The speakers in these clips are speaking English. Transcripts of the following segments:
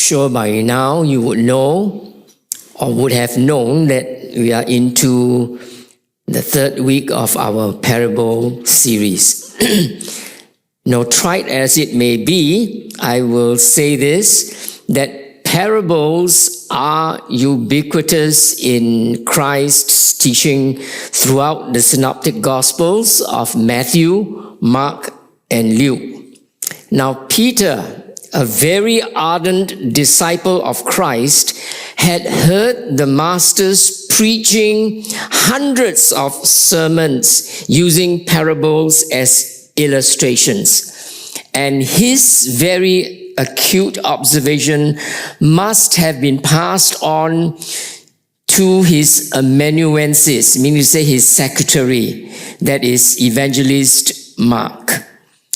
sure by now you would know or would have known that we are into the third week of our parable series. Now, trite as it may be, I will say this, that parables are ubiquitous in Christ's teaching throughout the synoptic gospels of Matthew, Mark, and Luke. Now, Peter, a very ardent disciple of Christ, had heard the Master's preaching hundreds of sermons using parables as illustrations. And his very acute observation must have been passed on to his amanuensis, meaning to say his secretary, that is Evangelist Mark,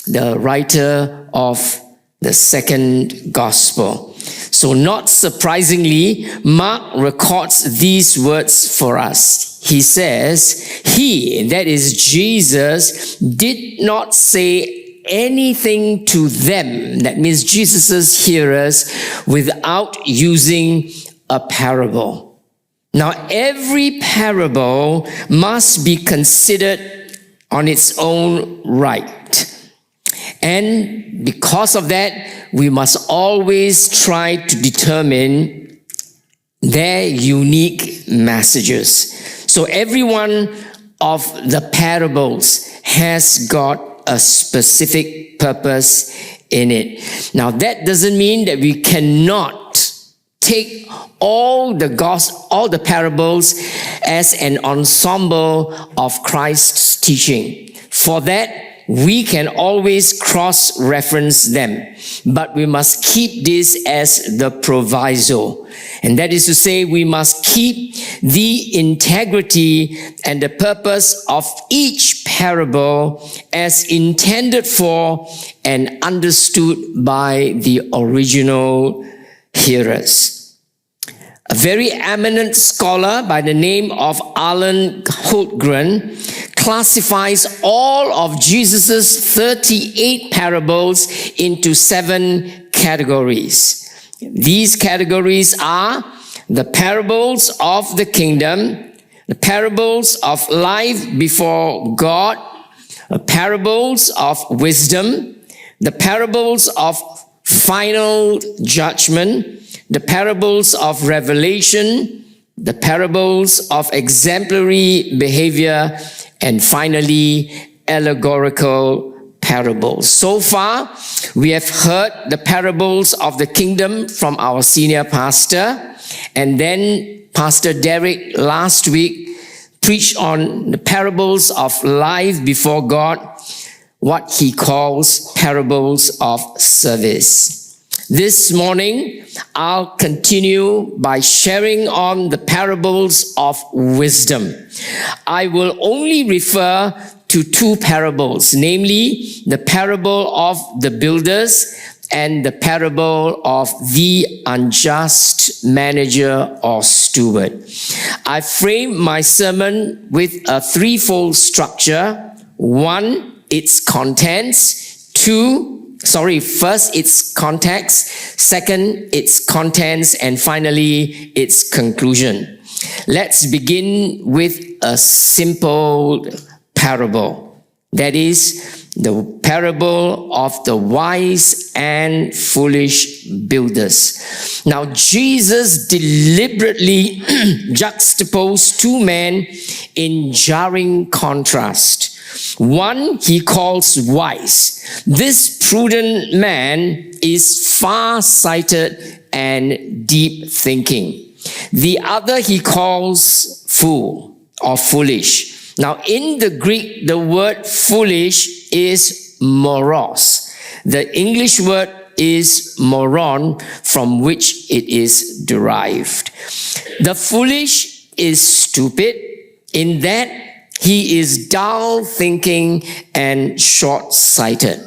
the writer of the second gospel. So not surprisingly, Mark records these words for us. He says, he, that is Jesus, did not say anything to them, that means Jesus' hearers, without using a parable. Now, every parable must be considered on its own right. And because of that, we must always try to determine their unique messages. So every one of the parables has got a specific purpose in it. Now, that doesn't mean that we cannot take all the parables as an ensemble of Christ's teaching. For that, we can always cross-reference them, but we must keep this as the proviso. And that is to say, we must keep the integrity and the purpose of each parable as intended for and understood by the original hearers. A very eminent scholar by the name of Alan Holtgren classifies all of Jesus' 38 parables into 7 categories. These categories are the parables of the kingdom, the parables of life before God, the parables of wisdom, the parables of final judgment, the parables of revelation, the parables of exemplary behavior, and finally, allegorical parables. So far, we have heard the parables of the kingdom from our senior pastor, and then Pastor Derek last week preached on the parables of life before God, what he calls parables of service. This morning, I'll continue by sharing on the parables of wisdom. I will only refer to 2 parables, namely the parable of the builders and the parable of the unjust manager or steward. I framed my sermon with a 3-fold structure. 1, its contents. First, its context. Second, its contents. And finally, its conclusion. Let's begin with a simple parable. That is the parable of the wise and foolish builders. Now, Jesus deliberately juxtaposed 2 men in jarring contrast. One he calls wise. This prudent man is far-sighted and deep thinking. The other he calls fool or foolish. Now, in the Greek, the word foolish is moros. The English word is moron, from which it is derived. The foolish is stupid in that he is dull thinking and short-sighted.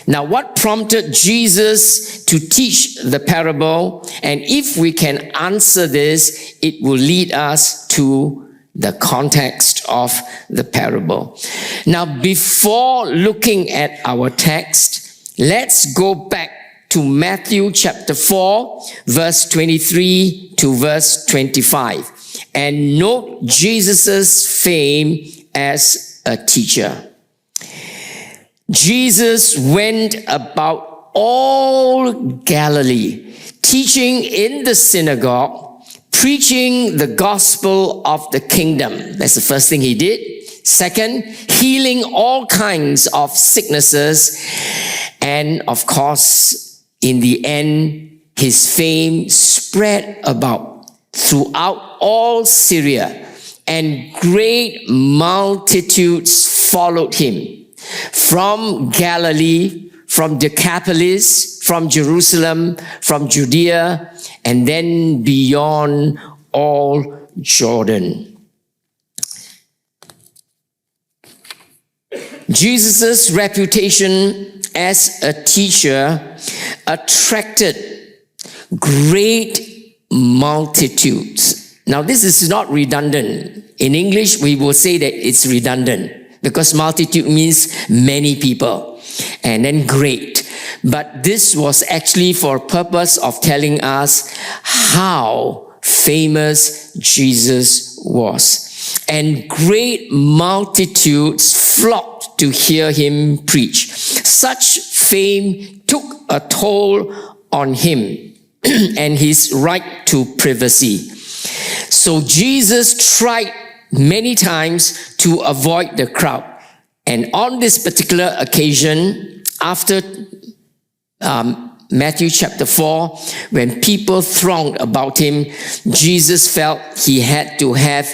Now, what prompted Jesus to teach the parable? And if we can answer this, it will lead us to the context of the parable. Now, before looking at our text, let's go back to Matthew chapter 4, verse 23 to verse 25. And note Jesus' fame as a teacher. Jesus went about all Galilee, teaching in the synagogue, preaching the gospel of the kingdom. That's the first thing he did. Second, healing all kinds of sicknesses. And of course, in the end, his fame spread about throughout all Syria, and great multitudes followed him from Galilee, from Decapolis, from Jerusalem, from Judea, and then beyond all Jordan. Jesus' reputation as a teacher attracted great multitudes. Now, this is not redundant. In English, we will say that it's redundant because multitude means many people, and then great. But this was actually for purpose of telling us how famous Jesus was. And great multitudes flocked to hear him preach. Such fame took a toll on him and his right to privacy. So Jesus tried many times to avoid the crowd. And on this particular occasion, after Matthew chapter 4, when people thronged about him, Jesus felt he had to have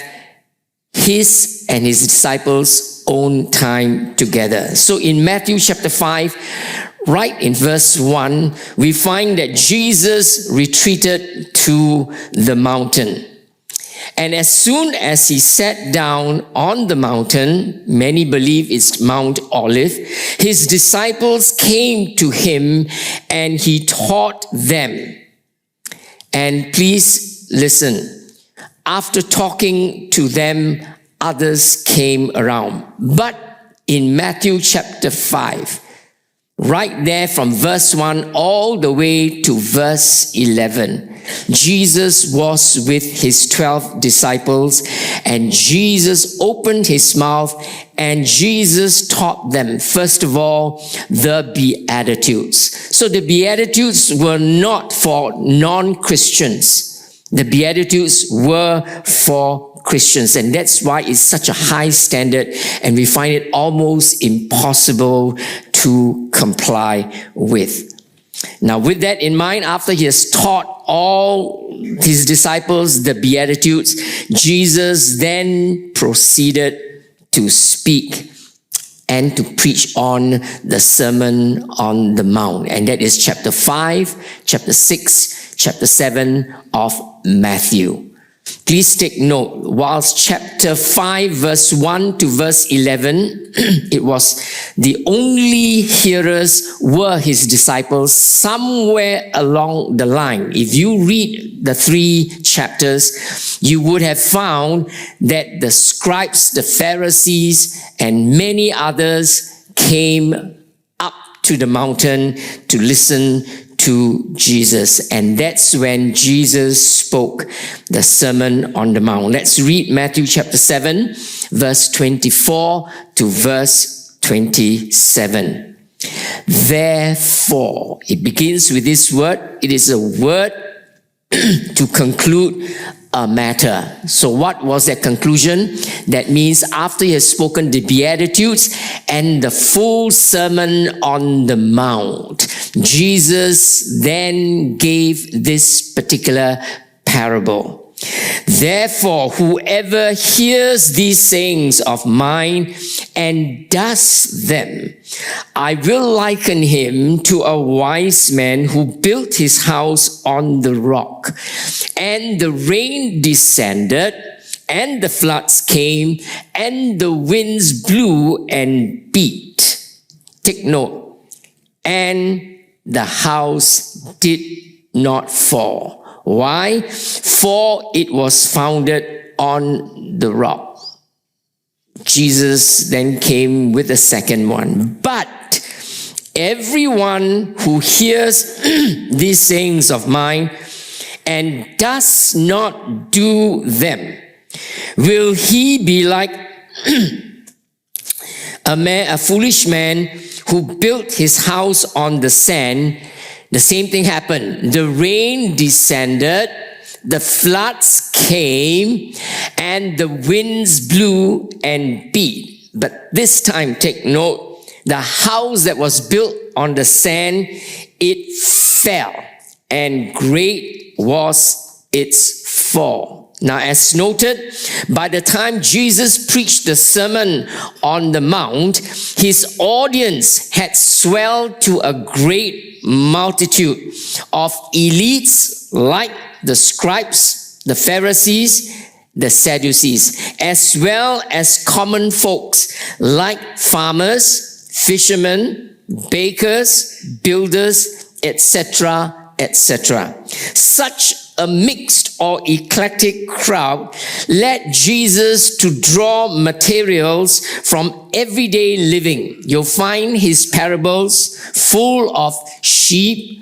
his and his disciples' own time together. So in Matthew chapter 5, right in verse 1, we find that Jesus retreated to the mountain. And as soon as he sat down on the mountain, many believe it's Mount Olive, his disciples came to him and he taught them. And please listen. After talking to them, others came around. But in Matthew chapter 5, right there from verse 1 all the way to verse 11, Jesus was with his 12 disciples, and Jesus opened his mouth and Jesus taught them, first of all, the Beatitudes. So the Beatitudes were not for non-Christians. The Beatitudes were for Christians, and that's why it's such a high standard, and we find it almost impossible to comply with. Now, with that in mind, after he has taught all his disciples the Beatitudes, Jesus then proceeded to speak and to preach on the Sermon on the Mount. And that is chapter 5, chapter 6, chapter 7 of Matthew. Please take note, whilst chapter 5 verse 1 to verse 11, it was the only hearers were his disciples. Somewhere along the line, if you read the 3 chapters, you would have found that the scribes, the Pharisees, and many others came up to the mountain to listen to Jesus. And that's when Jesus spoke the Sermon on the Mount. Let's read Matthew chapter 7, verse 24 to verse 27. Therefore, it begins with this word. It is a word to conclude a matter. So what was that conclusion? That means after he has spoken the Beatitudes and the full Sermon on the Mount, Jesus then gave this particular parable. Therefore, whoever hears these sayings of mine and does them, I will liken him to a wise man who built his house on the rock. And the rain descended, and the floods came, and the winds blew and beat. Take note. And the house did not fall. Why? For it was founded on the rock. Jesus then came with the second one. But everyone who hears these sayings of mine and does not do them, will he be like a foolish man who built his house on the sand? The same thing happened. The rain descended, the floods came, and the winds blew and beat. But this time, take note, the house that was built on the sand, it fell, and great was its fall. Now, as noted, by the time Jesus preached the Sermon on the Mount, his audience had swelled to a great multitude of elites like the scribes, the Pharisees, the Sadducees, as well as common folks like farmers, fishermen, bakers, builders, etc., etc. Such a mixed or eclectic crowd led Jesus to draw materials from everyday living. You'll find his parables full of sheep,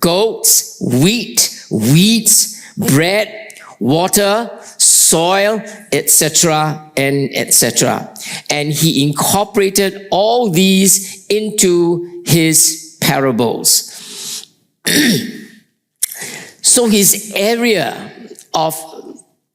goats, wheat, weeds, bread, water, soil, etc., and etc. And he incorporated all these into his parables. So his area of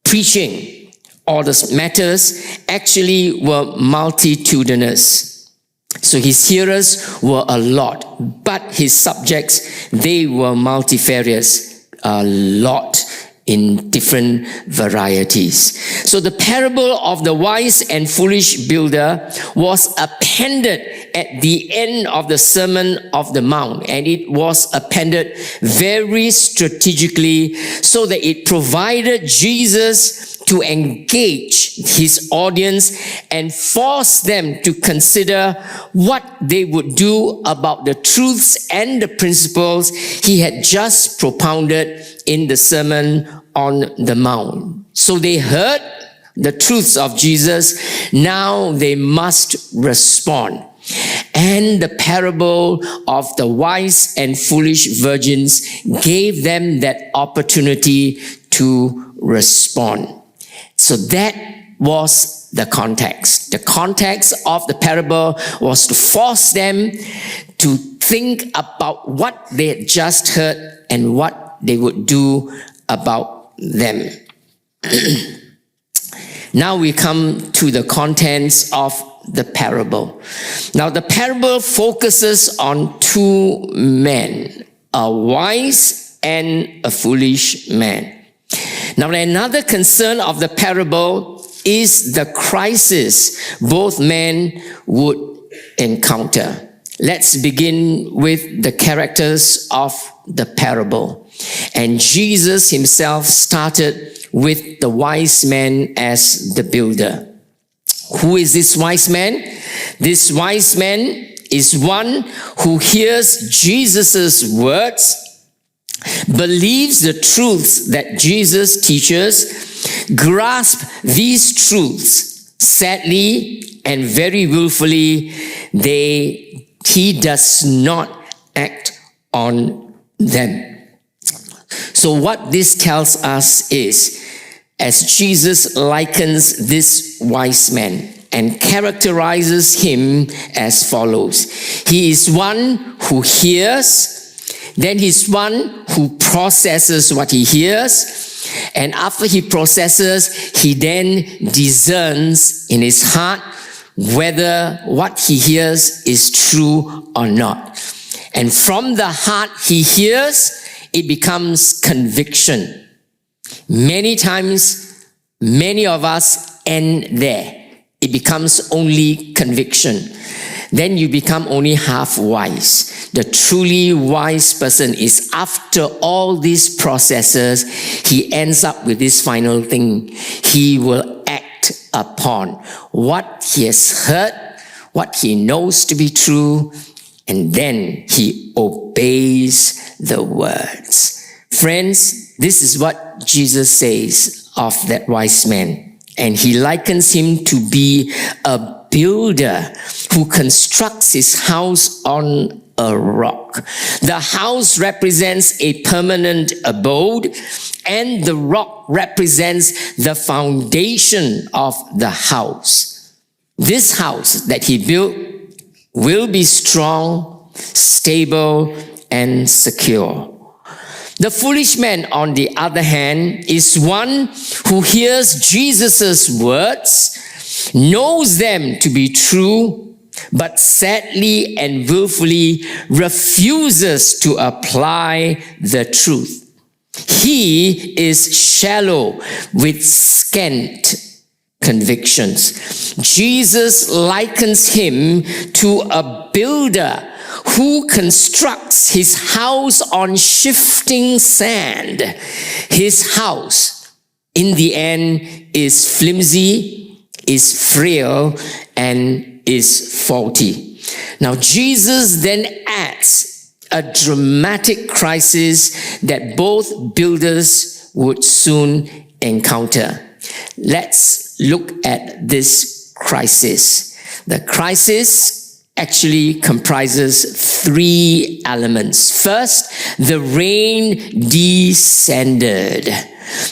preaching or the matters actually were multitudinous. So his hearers were a lot, but his subjects, they were multifarious, a lot in different varieties. So the parable of the wise and foolish builder was appended at the end of the Sermon of the Mount, and it was appended very strategically so that it provided Jesus to engage his audience and force them to consider what they would do about the truths and the principles he had just propounded in the Sermon on the Mount. So they heard the truths of Jesus. Now they must respond. And the parable of the wise and foolish virgins gave them that opportunity to respond. So that was the context. The context of the parable was to force them to think about what they had just heard and what they would do about them. Now we come to the contents of the parable. Now the parable focuses on two men, a wise and a foolish man. Now another concern of the parable is the crisis both men would encounter. Let's begin with the characters of the parable. And Jesus himself started with the wise man as the builder. Who is this wise man? This wise man is one who hears Jesus' words, believes the truths that Jesus teaches, grasp these truths. Sadly and very willfully, he does not act on them. So what this tells us is, as Jesus likens this wise man and characterizes him as follows. He is one who hears, then he's one who processes what he hears, and after he processes, he then discerns in his heart whether what he hears is true or not. And from the heart he hears, it becomes conviction. Many times, many of us end there. It becomes only conviction. Then you become only half wise. The truly wise person is, after all these processes, he ends up with this final thing. He will act upon what he has heard, what he knows to be true, and then he obeys the words. Friends, this is what Jesus says of that wise man. And he likens him to be a builder who constructs his house on a rock. The house represents a permanent abode, and the rock represents the foundation of the house. This house that he built will be strong, stable, and secure. The foolish man, on the other hand, is one who hears Jesus' words, knows them to be true, but sadly and willfully refuses to apply the truth. He is shallow with scant convictions. Jesus likens him to a builder who constructs his house on shifting sand. His house, in the end, is flimsy, is frail, and is faulty. Now, Jesus then adds a dramatic crisis that both builders would soon encounter. Let's look at this crisis. The crisis actually comprises three elements. First, the rain descended.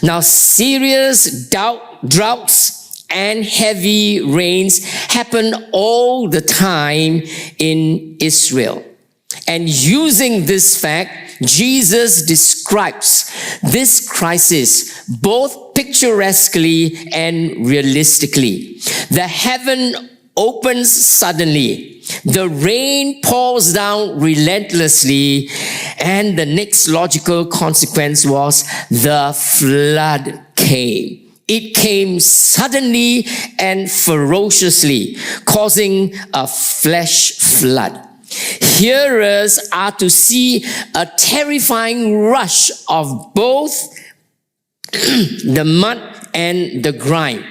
Now, serious droughts and heavy rains happen all the time in Israel. And using this fact, Jesus describes this crisis both picturesquely and realistically. The heaven opens suddenly, the rain pours down relentlessly, and the next logical consequence was the flood came. It came suddenly and ferociously, causing a flash flood. Hearers are to see a terrifying rush of both the mud and the grime,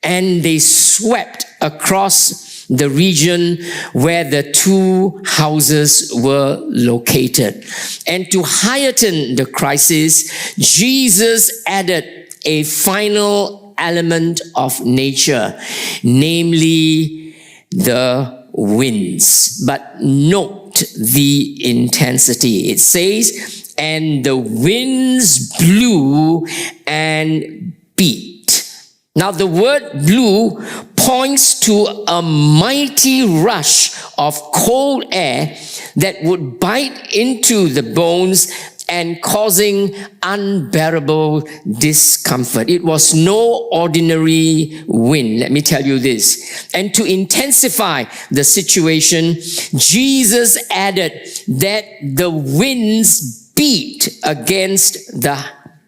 and they swept across the region where the two houses were located. And to heighten the crisis, Jesus added a final element of nature, namely the winds. But note the intensity. It says, and the winds blew and beat. Now the word blew points to a mighty rush of cold air that would bite into the bones and causing unbearable discomfort. It was no ordinary wind, let me tell you this. And to intensify the situation, Jesus added that the winds beat against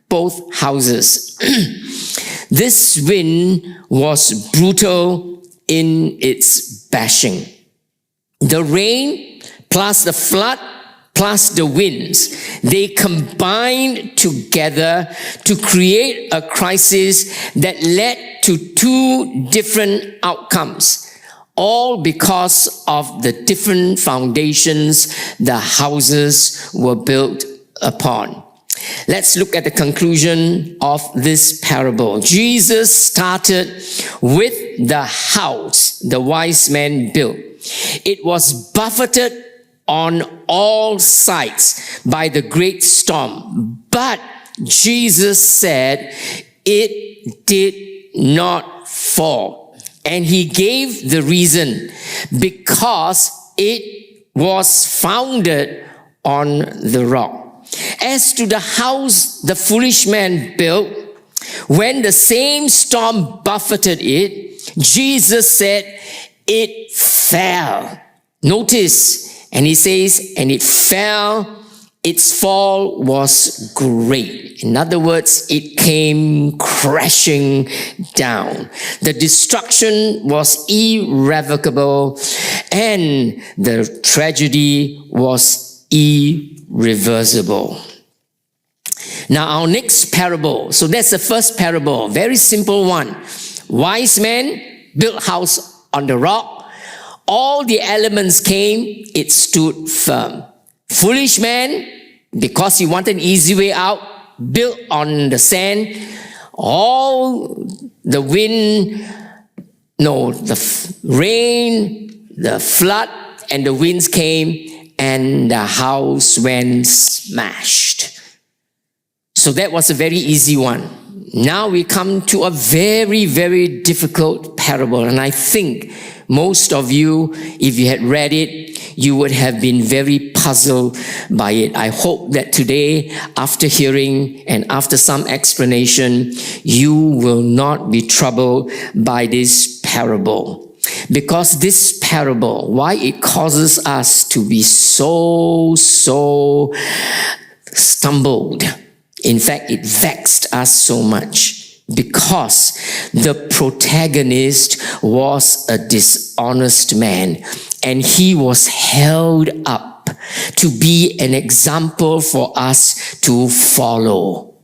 both houses. This wind was brutal in its bashing. The rain plus the flood plus the winds, they combined together to create a crisis that led to two different outcomes, all because of the different foundations the houses were built upon. Let's look at the conclusion of this parable. Jesus started with the house the wise man built. It was buffeted on all sides by the great storm, but Jesus said it did not fall. And he gave the reason: because it was founded on the rock. As to the house the foolish man built, when the same storm buffeted it, Jesus said it fell. Notice, and he says, and it fell, its fall was great. In other words, it came crashing down. The destruction was irrevocable, and the tragedy was irreversible. Now, our next parable. So that's the first parable, very simple one. Wise man built house on the rock. All the elements came, it stood firm. Foolish man, because he wanted an easy way out, built on the sand. All the wind, the rain, the flood and the winds came and the house went smashed. So that was a very easy one. Now we come to a very, very difficult parable. And I think most of you, if you had read it, you would have been very puzzled by it. I hope that today, after hearing and after some explanation, you will not be troubled by this parable. Because this parable, why it causes us to be so stumbled. In fact, it vexed us so much because the protagonist was a dishonest man and he was held up to be an example for us to follow.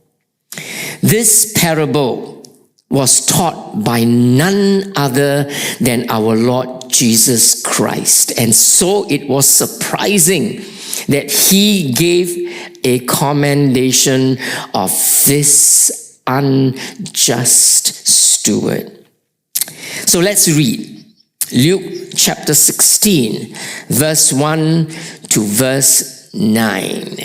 This parable was taught by none other than our Lord Jesus Christ. And so it was surprising that he gave a commendation of this unjust steward. So let's read Luke chapter 16, verse 1 to verse 9.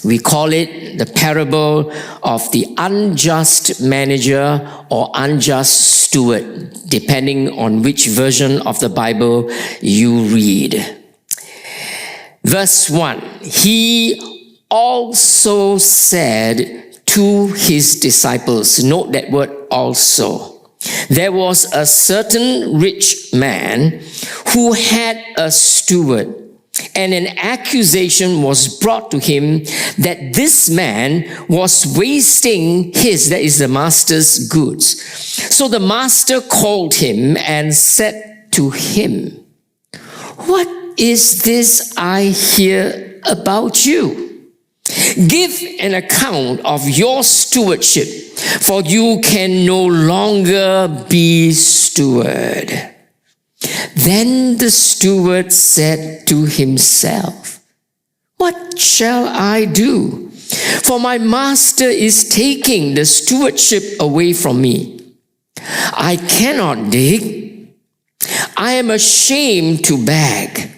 We call it the parable of the unjust manager or unjust steward, depending on which version of the Bible you read. Verse 1, he also said to his disciples, note that word also, there was a certain rich man who had a steward, and an accusation was brought to him that this man was wasting his, that is the master's goods. So the master called him and said to him, what is this I hear about you? Give an account of your stewardship, for you can no longer be steward. Then the steward said to himself, what shall I do? For my master is taking the stewardship away from me. I cannot dig. I am ashamed to beg.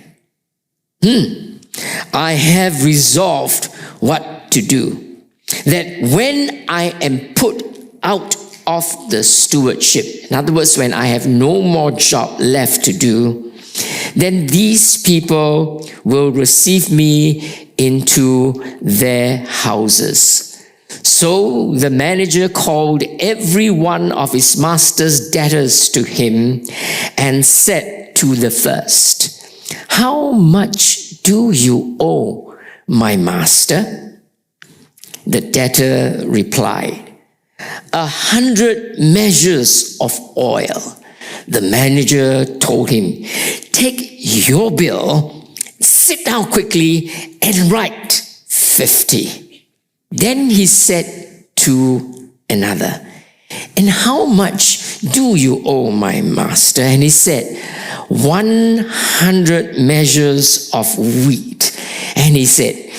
I have resolved what to do, that when I am put out of the stewardship, in other words, when I have no more job left to do, then these people will receive me into their houses. So the manager called every one of his master's debtors to him and said to the first, how much do you owe my master? The debtor replied, 100 measures of oil. The manager told him, take your bill, sit down quickly and write 50. Then he said to another, and how much do you owe my master? And he said, 100 measures of wheat. And he said,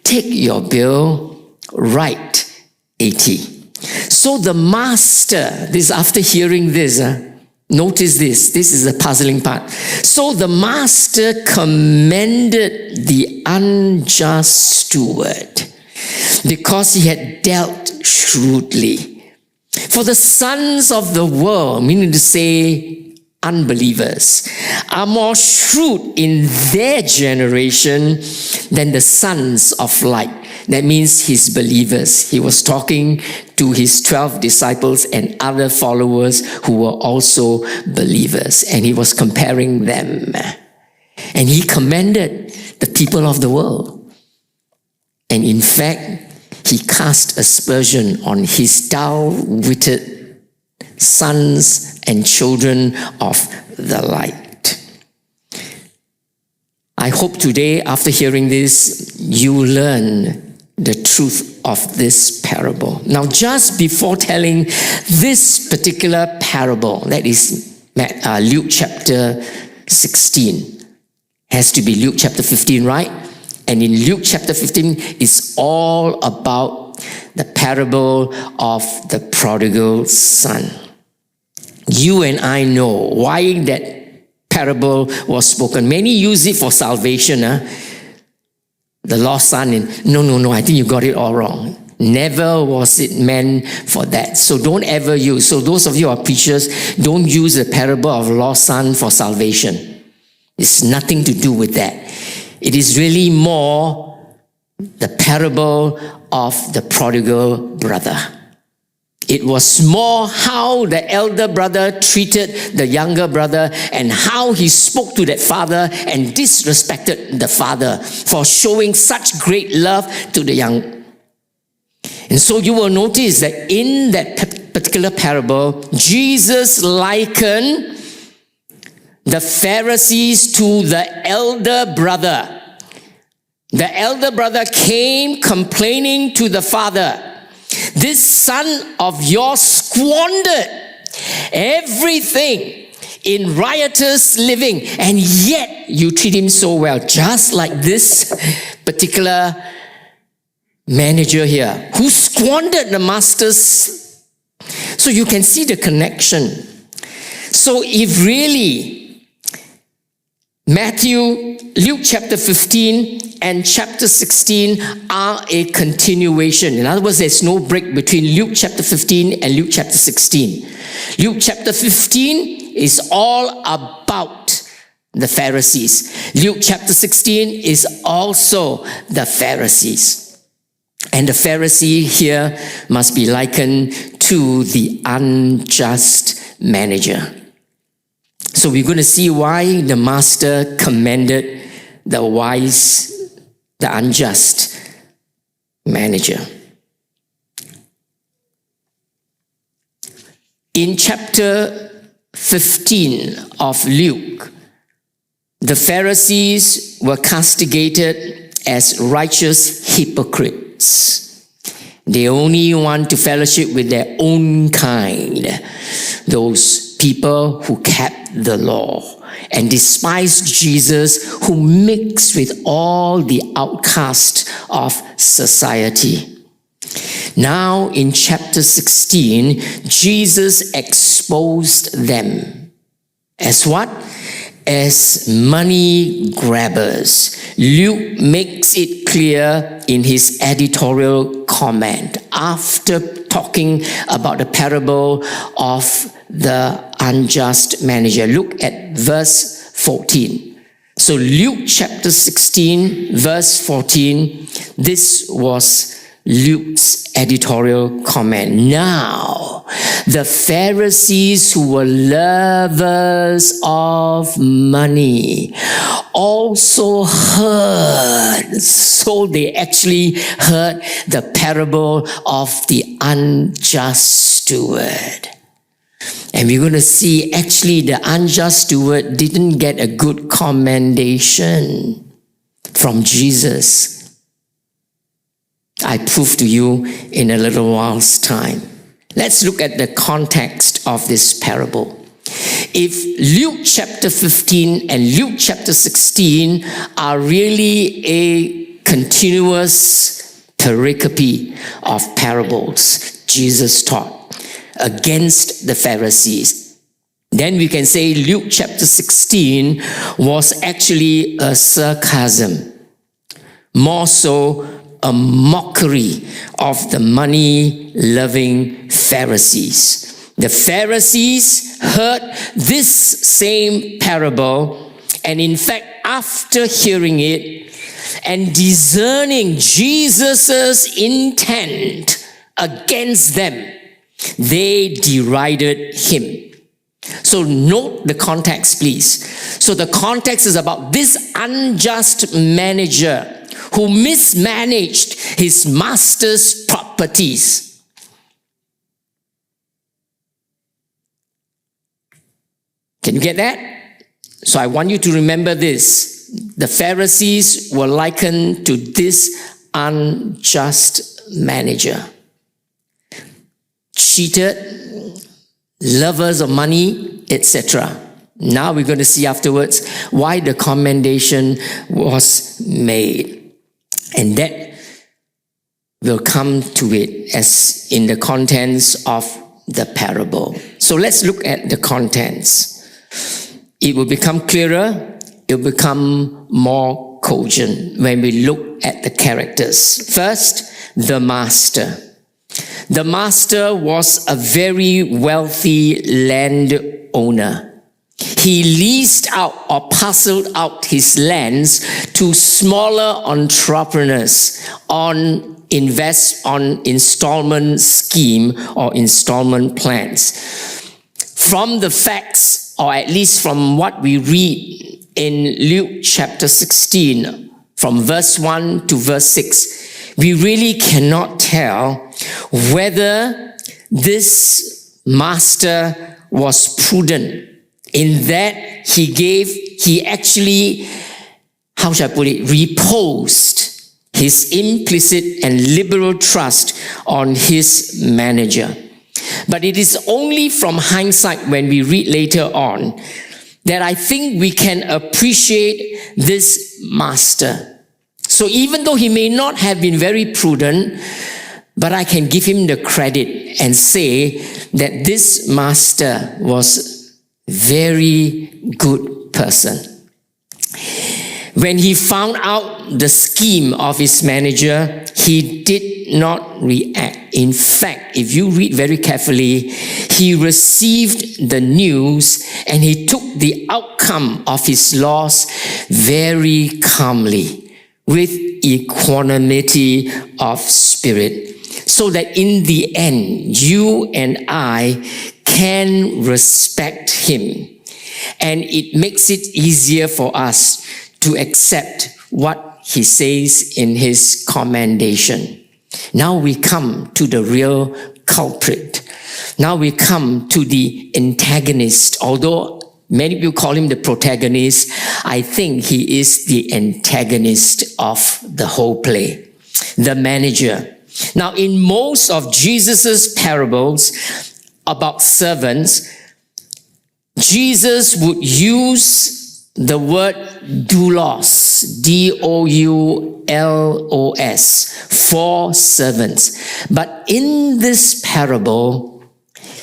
take your bill, write 80. So the master, this after hearing this, notice this is the puzzling part. So the master commended the unjust steward because he had dealt shrewdly. For the sons of the world, meaning to say unbelievers, are more shrewd in their generation than the sons of light. That means his believers. He was talking to his 12 disciples and other followers who were also believers. And he was comparing them. And he commended the people of the world. And in fact, he cast aspersion on his dull-witted sons and children of the light. I hope today, after hearing this, you learn the truth of this parable. Now, just before telling this particular parable, that is Luke chapter 16, has to be Luke chapter 15, right? And in Luke chapter 15, it's all about the parable of the prodigal son. You and I know why that parable was spoken. Many use it for salvation. The lost son. No, I think you got it all wrong. Never was it meant for that. So don't ever use. So those of you who are preachers, don't use the parable of lost son for salvation. It's nothing to do with that. It is really more the parable of the prodigal brother. It was more how the elder brother treated the younger brother and how he spoke to that father and disrespected the father for showing such great love to the young. And so you will notice that in that particular parable, Jesus likened the Pharisees to the elder brother. The elder brother came complaining to the father, "This son of yours squandered everything in riotous living, and yet you treat him so well." Just like this particular manager here, who squandered the master's. So you can see the connection. So if really Luke chapter 15 and chapter 16 are a continuation. In other words, there's no break between Luke chapter 15 and Luke chapter 16. Luke chapter 15 is all about the Pharisees. Luke chapter 16 is also the Pharisees. And the Pharisee here must be likened to the unjust manager. So we're going to see why the master commended the wise, the unjust manager. In chapter 15 of Luke, the Pharisees were castigated as righteous hypocrites. They only want to fellowship with their own kind, those people who kept the law, and despised Jesus, who mixed with all the outcasts of society. Now in chapter 16, Jesus exposed them as what? As money grabbers. Luke makes it clear in his editorial comment after talking about the parable of the unjust manager. Look at verse 14. So Luke chapter 16, verse 14, this was Luke's editorial comment. Now, the Pharisees, who were lovers of money, also heard. So they actually heard the parable of the unjust steward. And we're going to see actually the unjust steward didn't get a good commendation from Jesus. I prove to you in a little while's time. Let's look at the context of this parable. If Luke chapter 15 and Luke chapter 16 are really a continuous pericope of parables Jesus taught against the Pharisees, then we can say Luke chapter 16 was actually a sarcasm, more so a mockery of the money-loving Pharisees. The Pharisees heard this same parable, and in fact, after hearing it and discerning Jesus' intent against them, they derided him. So note the context, please. So the context is about this unjust manager who mismanaged his master's properties. Can you get that? So I want you to remember this. The Pharisees were likened to this unjust manager. Cheated, lovers of money, etc. Now we're going to see afterwards why the commendation was made. And that will come to it as in the contents of the parable. So let's look at the contents. it will become clearer, it will become more cogent when we look at the characters. First, the master. The master was a very wealthy landowner. He leased out or parceled out his lands to smaller entrepreneurs on installment scheme or installment plans. From the facts, or at least from what we read in Luke chapter 16, from verse 1 to verse 6, we really cannot tell whether this master was prudent in that he actually, how shall I put it, reposed his implicit and liberal trust on his manager. But it is only from hindsight, when we read later on, that I think we can appreciate this master. So even though he may not have been very prudent, but I can give him the credit and say that this master was very good person. When he found out the scheme of his manager, he did not react. In fact, if you read very carefully, he received the news and he took the outcome of his loss very calmly, with equanimity of spirit, so that in the end, you and I can respect him. And it makes it easier for us to accept what he says in his commendation. Now we come to the real culprit. Now we come to the antagonist. Although many people call him the protagonist, I think he is the antagonist of the whole play, the manager. Now, in most of Jesus's parables about servants, Jesus would use the word doulos, D-O-U-L-O-S, for servants. But in this parable,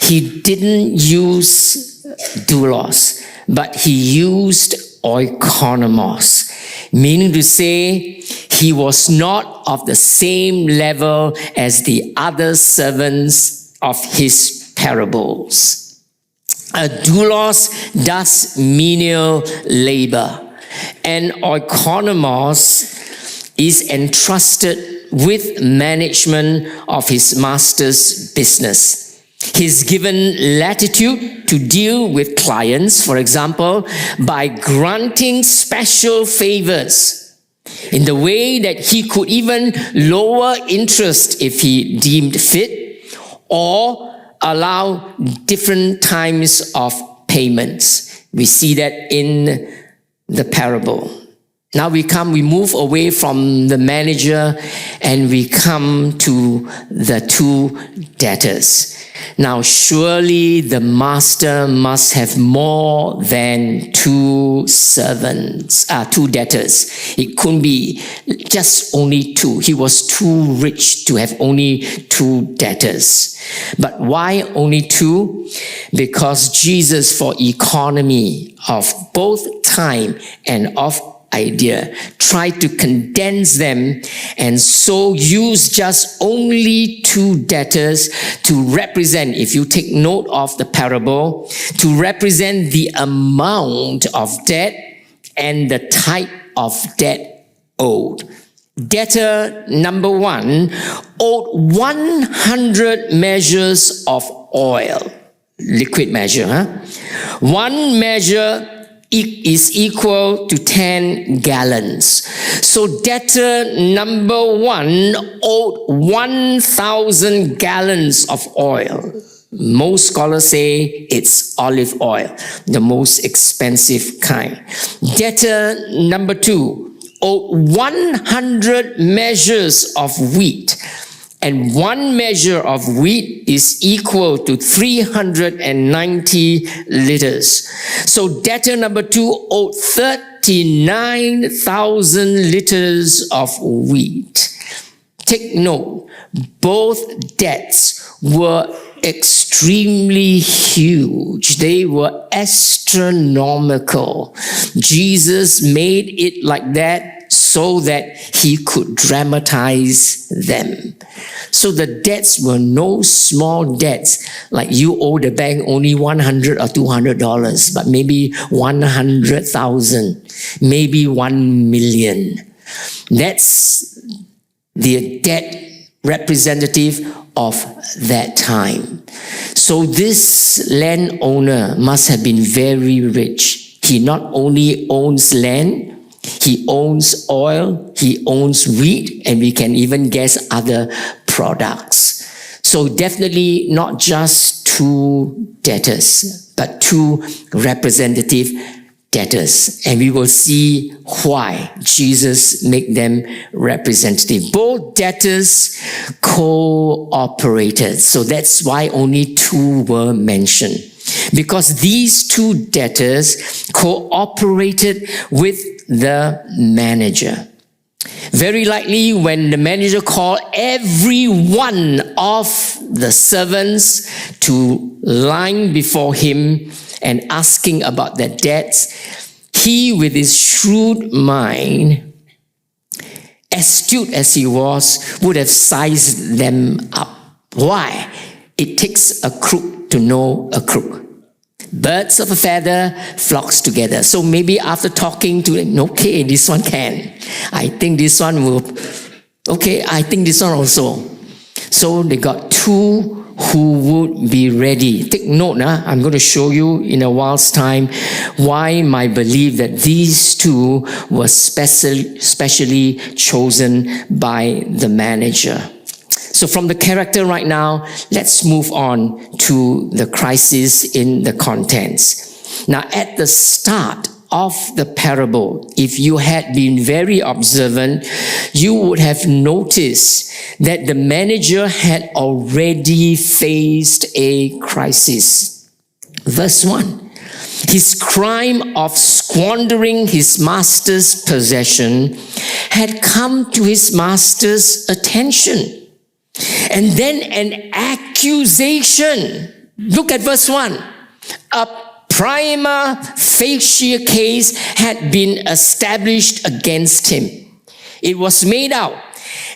he didn't use doulos, but he used oikonomos, meaning to say he was not of the same level as the other servants of his parables. A doulos does menial labor, and oikonomos is entrusted with management of his master's business. He's given latitude to deal with clients, for example, by granting special favors in the way that he could even lower interest if he deemed fit, or allow different times of payments. We see that in the parable. Now we move away from the manager and we come to the two debtors. Now surely the master must have more than two debtors. It couldn't be just only two. He was too rich to have only two debtors. But why only two? Because Jesus, for economy of both time and of idea, tried to condense them and so use just only two debtors to represent, if you take note of the parable, to represent the amount of debt and the type of debt owed. Debtor number one owed 100 measures of oil, liquid measure. One measure is equal to 10 gallons. So debtor number one owed 1,000 gallons of oil. Most scholars say it's olive oil, the most expensive kind. Debtor number two owed 100 measures of wheat. And one measure of wheat is equal to 390 liters. So debtor number two owed 39,000 liters of wheat. Take note, both debts were extremely huge. They were astronomical. Jesus made it like that so that he could dramatize them. So the debts were no small debts, like you owe the bank only $100 or $200, but maybe 100,000, maybe 1 million. That's the debt representative of that time. So this landowner must have been very rich. He not only owns land, he owns oil, he owns wheat, and we can even guess other products. So definitely not just two debtors, but two representative debtors. And we will see why Jesus made them representative. Both debtors cooperated. So that's why only two were mentioned. Because these two debtors cooperated with the manager. Very likely when the manager called every one of the servants to line before him and asking about their debts, he with his shrewd mind, astute as he was, would have sized them up. Why? It takes a crook to know a crook. Birds of a feather flocks together. So maybe after talking to them, okay, this one can. I think this one will. Okay, I think this one also. So they got two who would be ready. Take note, I'm going to show you in a while's time why my belief that these two were specially chosen by the manager. So from the character right now, let's move on to the crisis in the contents. Now, at the start of the parable, if you had been very observant, you would have noticed that the manager had already faced a crisis. Verse 1. His crime of squandering his master's possession had come to his master's attention. And then an accusation. Look at verse 1. A prima facie case had been established against him. It was made out.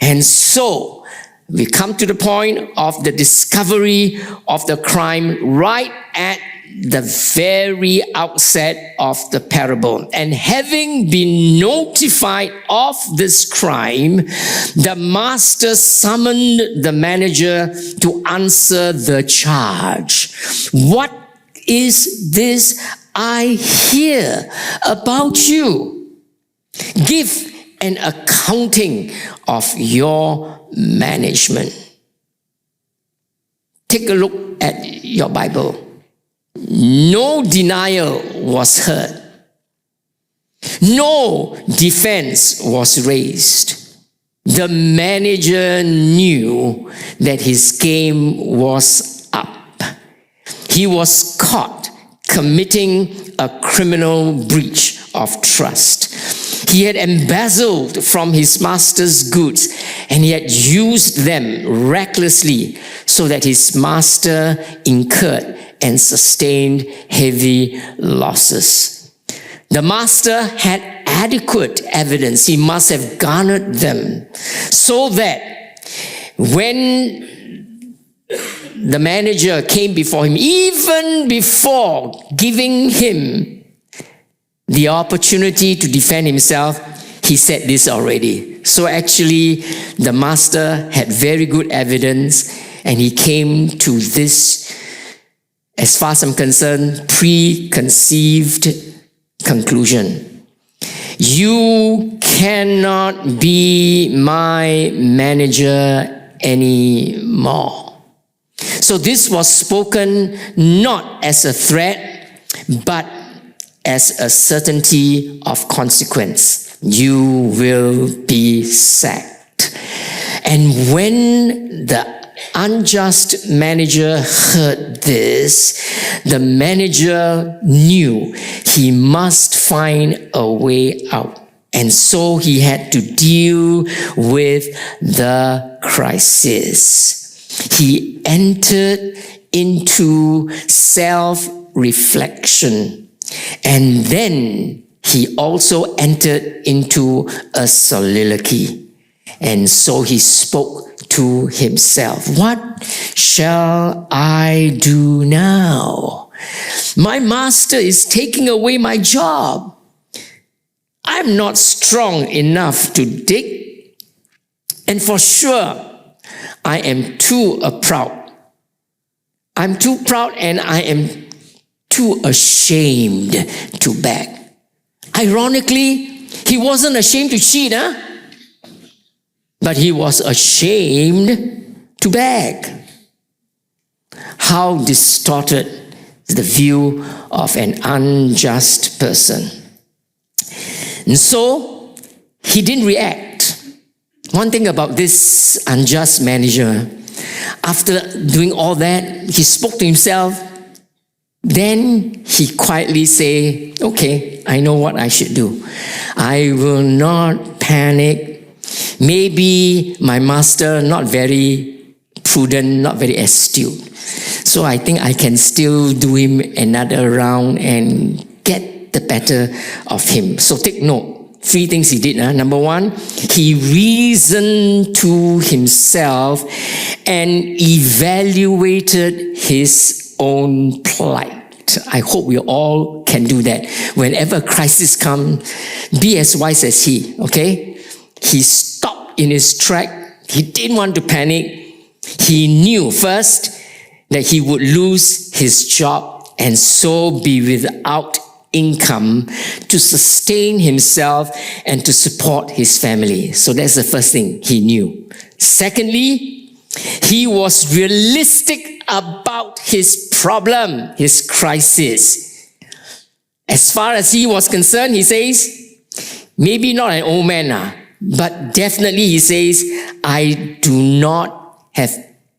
And so we come to the point of the discovery of the crime right at the very outset of the parable. And having been notified of this crime, the master summoned the manager to answer the charge. What is this I hear about you? Give an accounting of your management. Take a look at your Bible. No denial was heard. No defense was raised. The manager knew that his game was up. He was caught committing a criminal breach of trust. He had embezzled from his master's goods and he had used them recklessly so that his master incurred and sustained heavy losses. The master had adequate evidence. He must have garnered them so that when the manager came before him, even before giving him the opportunity to defend himself, he said this already. So actually, the master had very good evidence and he came to this, as far as I'm concerned, preconceived conclusion. You cannot be my manager anymore. So this was spoken not as a threat, but as a certainty of consequence. You will be sacked. And when the unjust manager heard this, the manager knew he must find a way out. And so he had to deal with the crisis. He entered into self-reflection. And then he also entered into a soliloquy. And so he spoke to himself. What shall I do now? My master is taking away my job. I'm not strong enough to dig. And for sure, I am too proud. I'm too proud and I am too ashamed to beg. Ironically, he wasn't ashamed to cheat, but he was ashamed to beg. How distorted is the view of an unjust person. And so, he didn't react. One thing about this unjust manager, after doing all that, he spoke to himself. Then he quietly say, okay, I know what I should do. I will not panic. Maybe my master not very prudent, not very astute. So I think I can still do him another round and get the better of him. So take note. 3 things he did. Number 1, he reasoned to himself and evaluated his own plight. I hope we all can do that. Whenever crisis comes, be as wise as he, okay? He stopped in his track. He didn't want to panic. He knew first that he would lose his job and so be without income to sustain himself and to support his family. So that's the first thing he knew. Secondly, he was realistic about his problem, his crisis. As far as he was concerned, he says, maybe not an old man, but definitely he says, I do not have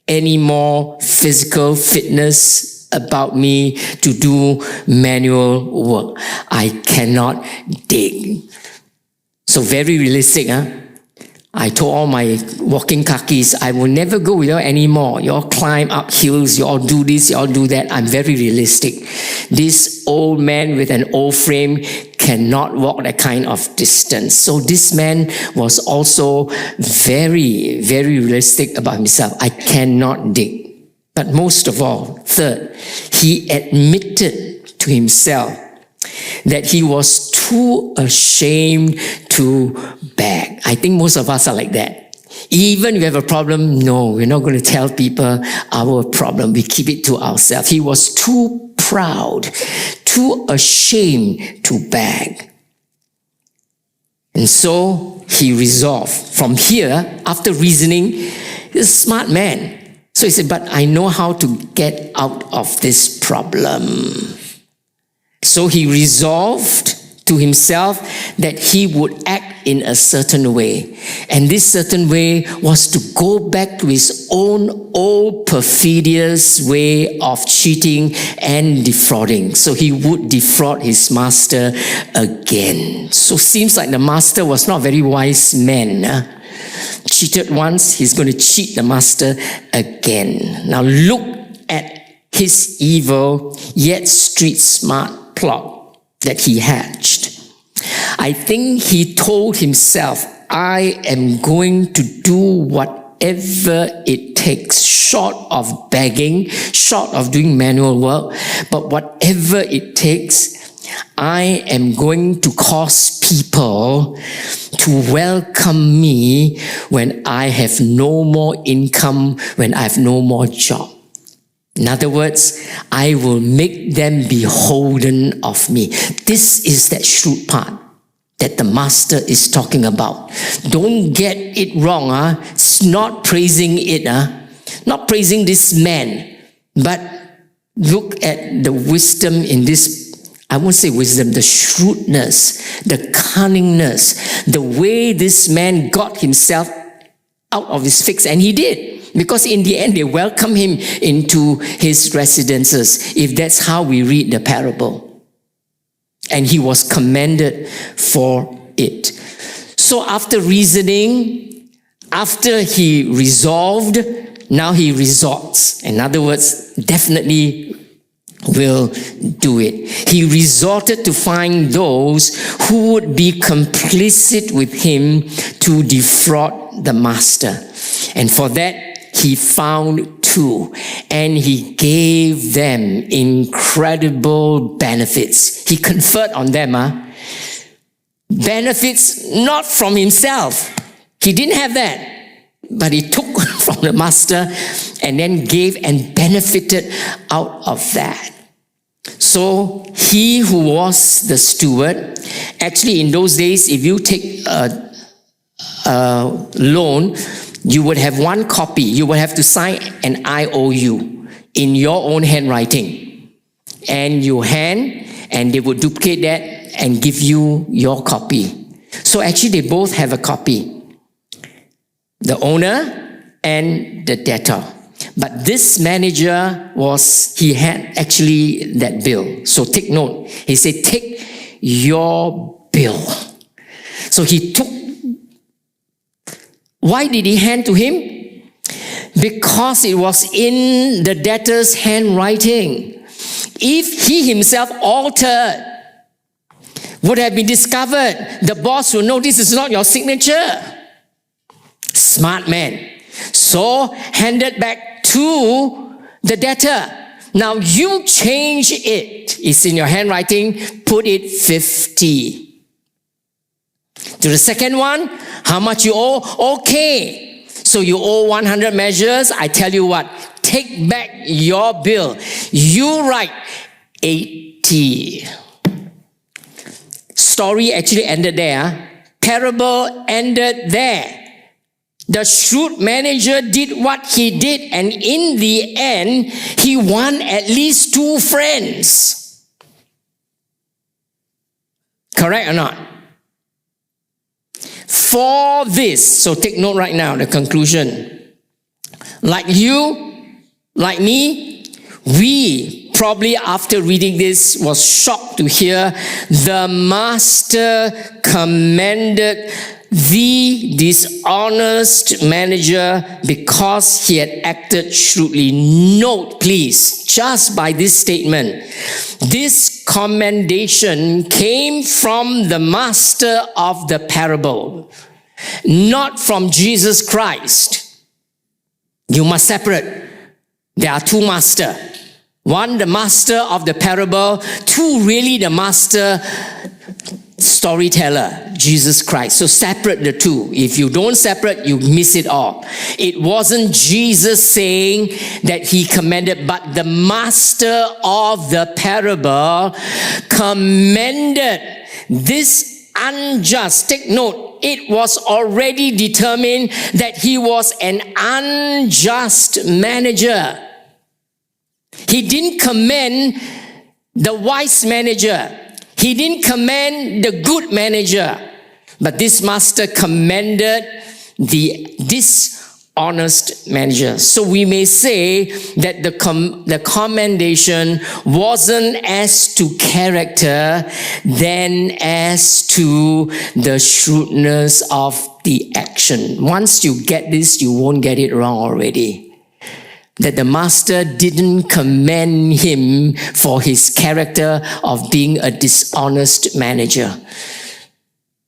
any more physical fitness about me to do manual work. I cannot dig. So very realistic, I told all my walking kakis, I will never go with you anymore. You all climb up hills, you all do this, you all do that. I'm very realistic. This old man with an old frame cannot walk that kind of distance. So this man was also very, very realistic about himself. I cannot dig. But most of all, third, he admitted to himself that he was too ashamed to beg. I think most of us are like that. Even if we have a problem, no, we're not going to tell people our problem. We keep it to ourselves. He was too proud, too ashamed to beg. And so he resolved. From here, after reasoning, he's a smart man. So he said, but I know how to get out of this problem. So he resolved to himself that he would act in a certain way. And this certain way was to go back to his own old perfidious way of cheating and defrauding. So he would defraud his master again. So seems like the master was not a very wise man. Cheated once, he's going to cheat the master again. Now look at his evil yet street smart plot that he hatched. I think he told himself, I am going to do whatever it takes, short of begging, short of doing manual work, but whatever it takes, I am going to cause people to welcome me when I have no more income, when I have no more job. In other words, I will make them beholden of me. This is that shrewd part that the master is talking about. Don't get it wrong. It's not praising it. Not praising this man. But look at the wisdom in this. I won't say wisdom, the shrewdness, the cunningness, the way this man got himself out of his fix. And he did. Because in the end, they welcome him into his residences, if that's how we read the parable. And he was commended for it. So after reasoning, after he resolved now he resorts. In other words, definitely will do it. He resorted to find those who would be complicit with him to defraud the master. And for that, he found two, and he gave them incredible benefits. He conferred on them, benefits not from himself. He didn't have that. But he took from the master and then gave and benefited out of that. So he who was the steward, actually in those days, if you take a loan, you would have one copy. You would have to sign an IOU in your own handwriting. And you hand, and they would duplicate that and give you your copy. So actually they both have a copy. The owner and the debtor. But this manager he had actually that bill. So take note. He said, take your bill. So he took. Why did he hand to him? Because it was in the debtor's handwriting. If he himself altered, would have been discovered, the boss will know this is not your signature. Smart man. So handed back to the debtor. Now you change it. It's in your handwriting. Put it 50. To the second one, how much you owe? Okay. So you owe 100 measures. I tell you what, take back your bill. You write 80. Story actually ended there. Parable ended there. The shrewd manager did what he did, and in the end, he won at least 2 friends. Correct or not? For this, so take note right now, the conclusion. Like you, like me, we probably after reading this was shocked to hear the master commended the dishonest manager because he had acted shrewdly. Note, please, just by this statement, this commendation came from the master of the parable, not from Jesus Christ. You must separate. There are 2 masters. One, the master of the parable. 2, really the master storyteller, Jesus Christ. So separate the 2. If you don't separate, you miss it all. It wasn't Jesus saying that he commended, but the master of the parable commended this unjust. Take note, it was already determined that he was an unjust manager. He didn't commend the wise manager. He didn't commend the good manager, but this master commended the dishonest manager. So we may say that the commendation wasn't as to character than as to the shrewdness of the action. Once you get this, you won't get it wrong already. That the master didn't commend him for his character of being a dishonest manager,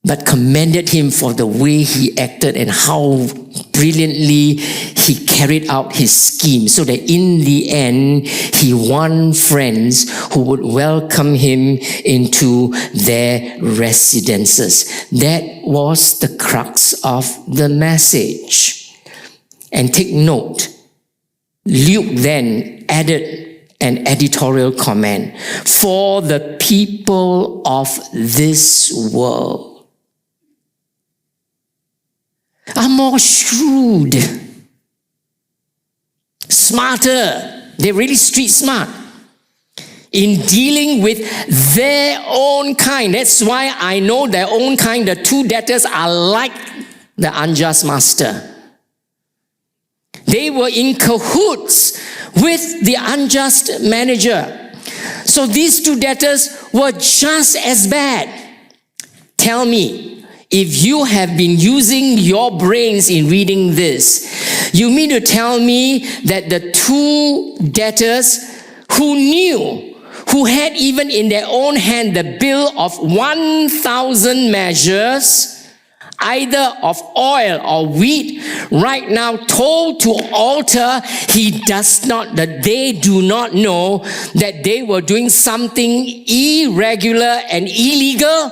but commended him for the way he acted and how brilliantly he carried out his scheme, so that in the end, he won friends who would welcome him into their residences. That was the crux of the message. And take note, Luke then added an editorial comment. For the people of this world are more shrewd, smarter. They're really street smart in dealing with their own kind. That's why I know their own kind. The 2 debtors are like the unjust master. They were in cahoots with the unjust manager. So these 2 debtors were just as bad. Tell me, if you have been using your brains in reading this, You mean to tell me that the two debtors who had even in their own hand the bill of 1,000 measures, either of oil or wheat, right now told to alter, that they do not know that they were doing something irregular and illegal?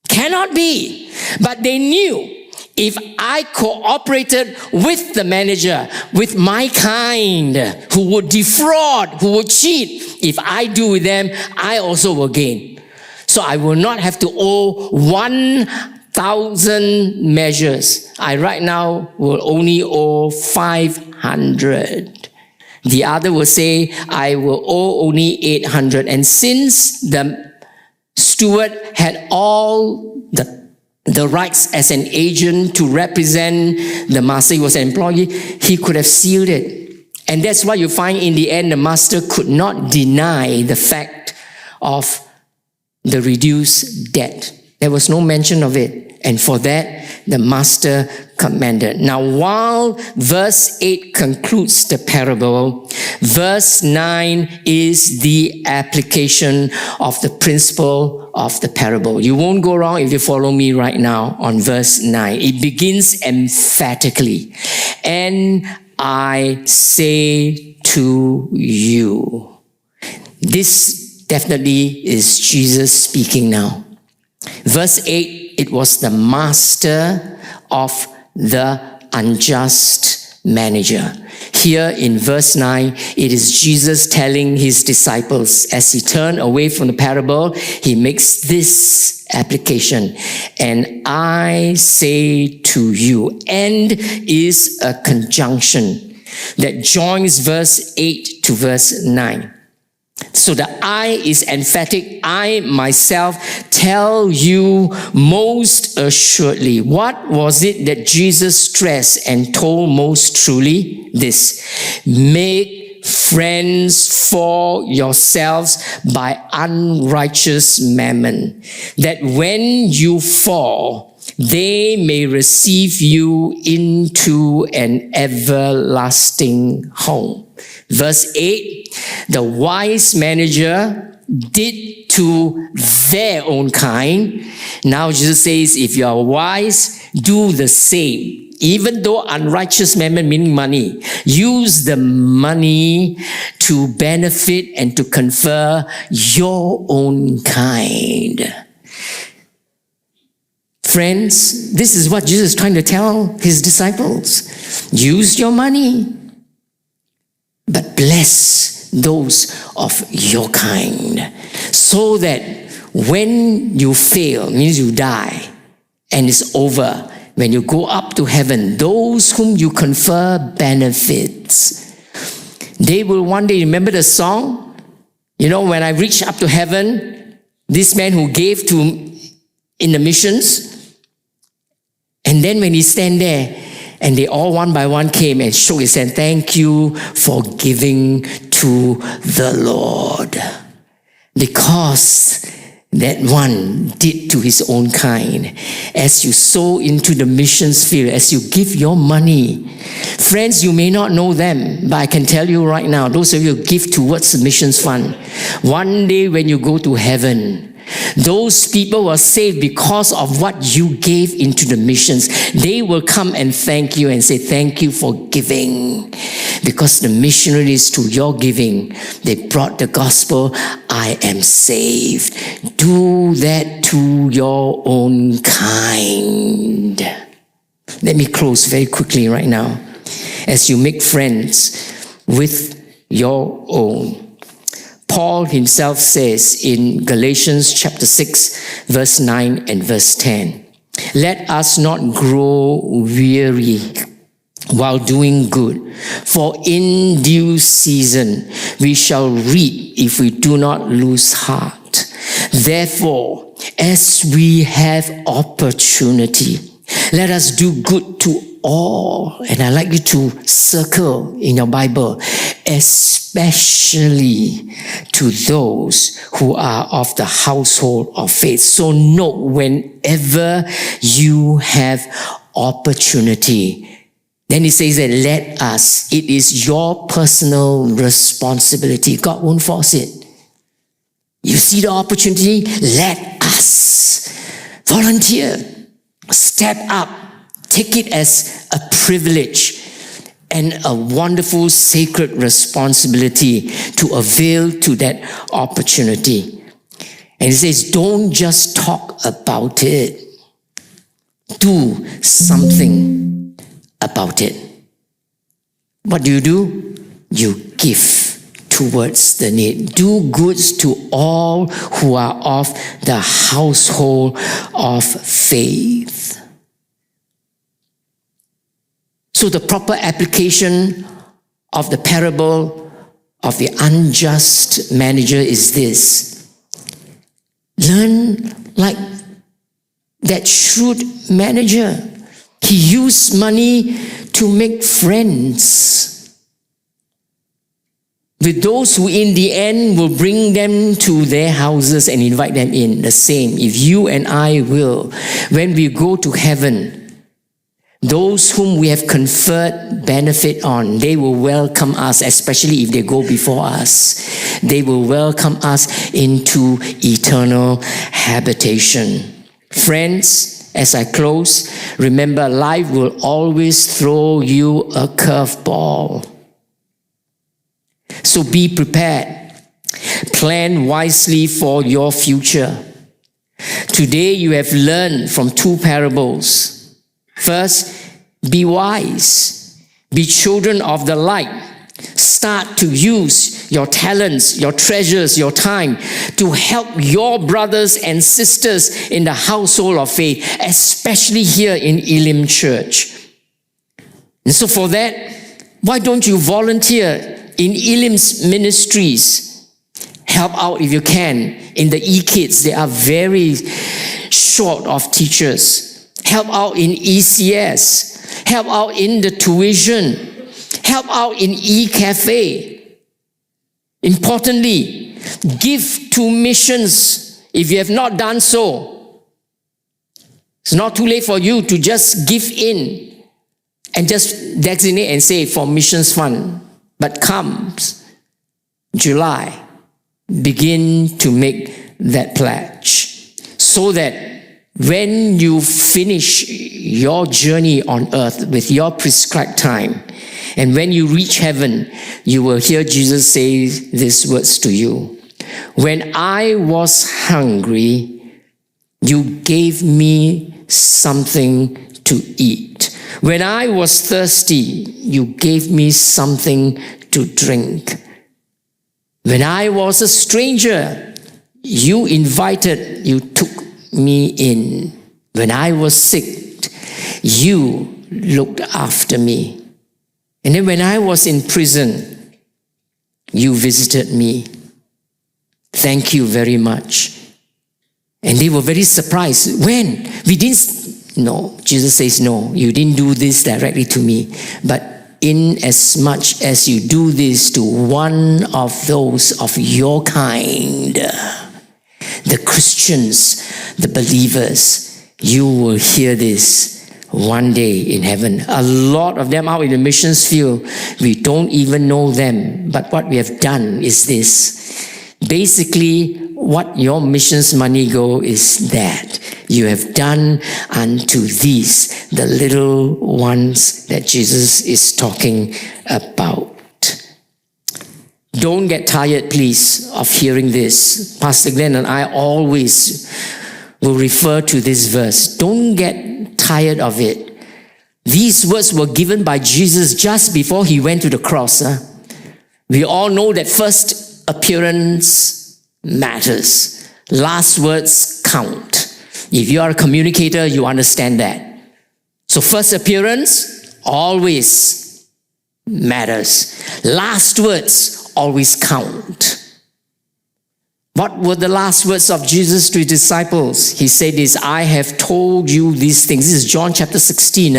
Cannot be. But they knew, if I cooperated with the manager, with my kind, who would defraud, who would cheat, if I do with them, I also will gain. So I will not have to owe 1,000 measures. I right now will only owe 500. The other will say, I will owe only 800. And since the steward had all the rights as an agent to represent the master, he was an employee, he could have sealed it. And that's why you find in the end the master could not deny the fact of the reduced debt. There was no mention of it. And for that, the master commanded. Now, while verse 8 concludes the parable, verse 9 is the application of the principle of the parable. You won't go wrong if you follow me right now on verse 9. It begins emphatically. And I say to you. This definitely is Jesus speaking now. Verse 8, it was the master of the unjust manager. Here in verse 9, it is Jesus telling his disciples, as he turned away from the parable, he makes this application. And I say to you, and is a conjunction that joins verse 8 to verse 9. So the I is emphatic. I myself tell you most assuredly. What was it that Jesus stressed and told most truly? This: make friends for yourselves by unrighteous mammon, that when you fall, they may receive you into an everlasting home. Verse 8, the wise manager did to their own kind. Now Jesus says, if you are wise, do the same. Even though unrighteous mammon, meaning money, use the money to benefit and to confer your own kind. Friends, this is what Jesus is trying to tell his disciples. Use your money, but bless those of your kind, so that when you fail, means you die, and it's over, when you go up to heaven, those whom you confer benefits, they will one day remember the song. You know, when I reach up to heaven, this man who gave in the missions, and then when he stand there, and they all one by one came and shook his hand, thank you for giving to the Lord. Because that one did to his own kind. As you sow into the missions field, as you give your money, friends, you may not know them, but I can tell you right now, those of you who give towards the missions fund, one day when you go to heaven, those people were saved because of what you gave into the missions. They will come and thank you and say, thank you for giving. Because the missionaries, to your giving, they brought the gospel. I am saved. Do that to your own kind. Let me close very quickly right now. As you make friends with your own. Paul himself says in Galatians chapter 6, verse 9 and verse 10, let us not grow weary while doing good, for in due season we shall reap if we do not lose heart. Therefore, as we have opportunity, let us do good to all. And I'd like you to circle in your Bible, especially to those who are of the household of faith. So note, whenever you have opportunity, Then he says that let us. It is your personal responsibility. God won't force it. You see the opportunity? Let us. Volunteer. Step up. Take it as a privilege and a wonderful sacred responsibility to avail to that opportunity. And he says, don't just talk about it. Do something about it. What do? You give towards the need. Do goods to all who are of the household of faith. So the proper application of the parable of the unjust manager is this. Learn like that shrewd manager. He used money to make friends with those who in the end will bring them to their houses and invite them in. The same, if you and I will, when we go to heaven, those whom we have conferred benefit on, they will welcome us, especially if they go before us. They will welcome us into eternal habitation. Friends, as I close, remember life will always throw you a curveball. So be prepared. Plan wisely for your future. Today you have learned from two parables. First, be wise. Be children of the light. Start to use your talents, your treasures, your time to help your brothers and sisters in the household of faith, especially here in Elim Church. And so for that, why don't you volunteer in Elim's ministries? Help out if you can. In the e-kids, they are very short of teachers. Help out in ECS. Help out in the tuition. Help out in e-cafe. Importantly, give to missions if you have not done so. It's not too late for you to just give in and just designate and say for missions fund. But comes July, begin to make that pledge so that when you finish your journey on earth with your prescribed time, and when you reach heaven, you will hear Jesus say these words to you. When I was hungry, you gave me something to eat. When I was thirsty, you gave me something to drink. When I was a stranger, you took me in. When I was sick, you looked after me. And then when I was in prison, you visited me. Thank you very much. And they were very surprised. When? We didn't. No, Jesus says, no, you didn't do this directly to me. But in as much as you do this to one of those of your kind, the Christians, the believers, you will hear this one day in heaven. A lot of them out in the missions field, we don't even know them. But what we have done is this. Basically, what your missions money go is that you have done unto these, the little ones that Jesus is talking about. Don't get tired, please, of hearing this. Pastor Glenn and I always will refer to this verse. Don't get tired of it. These words were given by Jesus just before he went to the cross. We all know that first appearance matters. Last words count. If you are a communicator, you understand that. So first appearance always matters. Last words always count. What were the last words of Jesus to his disciples? He said this, I have told you these things. This is John chapter 16.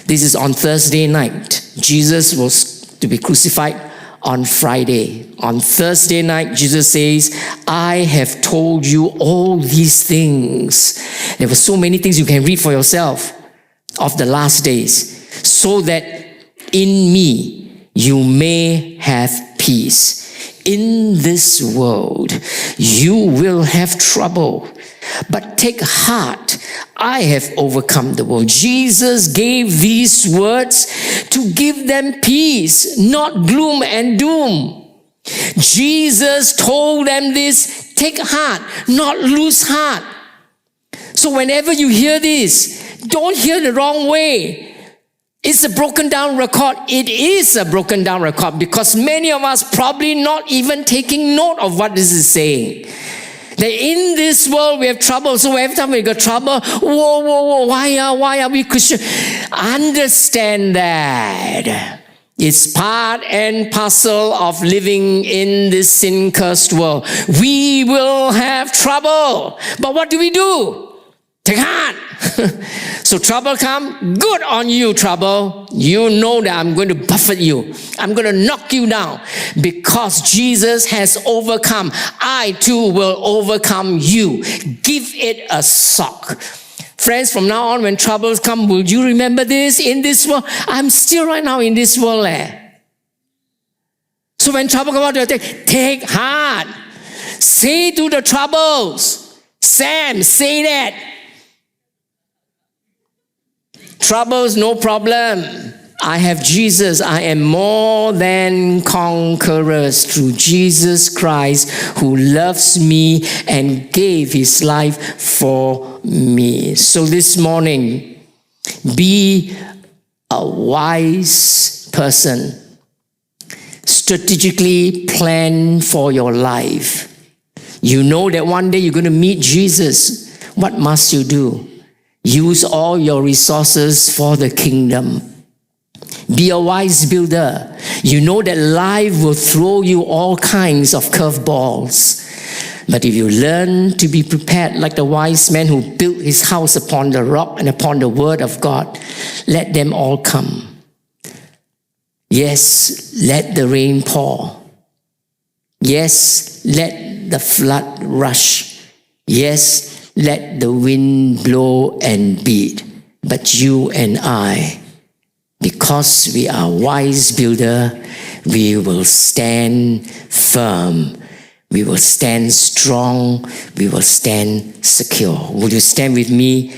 This is on Thursday night. Jesus was to be crucified on Friday. On Thursday night, Jesus says, I have told you all these things. There were so many things you can read for yourself of the last days. so that in me you may have peace. In this world you will have trouble, but take heart, I have overcome the world. Jesus gave these words to give them peace, not gloom and doom. Jesus told them this, take heart, not lose heart. So whenever you hear this, don't hear the wrong way. It's a broken down record. It is a broken down record because many of us probably not even taking note of what this is saying. That in this world we have trouble. So every time we got trouble, whoa, why are we Christian? Understand that it's part and parcel of living in this sin-cursed world. We will have trouble. But what do? Take heart. So trouble come, good on you, trouble. You know that I'm going to buffet you. I'm going to knock you down. Because Jesus has overcome, I too will overcome you. Give it a sock. Friends, from now on, when troubles come, will you remember this? In this world, I'm still right now in this world. So when trouble comes out, take heart. Say to the troubles, Sam, say that. Troubles, no problem. I have Jesus. I am more than conquerors through Jesus Christ who loves me and gave his life for me. So this morning, be a wise person. Strategically plan for your life. You know that one day you're going to meet Jesus. What must you do? Use all your resources for the kingdom. Be a wise builder. You know that life will throw you all kinds of curveballs. But if you learn to be prepared like the wise man who built his house upon the rock and upon the word of God, let them all come. Yes, let the rain pour. Yes, let the flood rush. Yes, let the wind blow and beat. But you and I, because we are wise builder, we will stand firm. We will stand strong. We will stand secure. Will you stand with me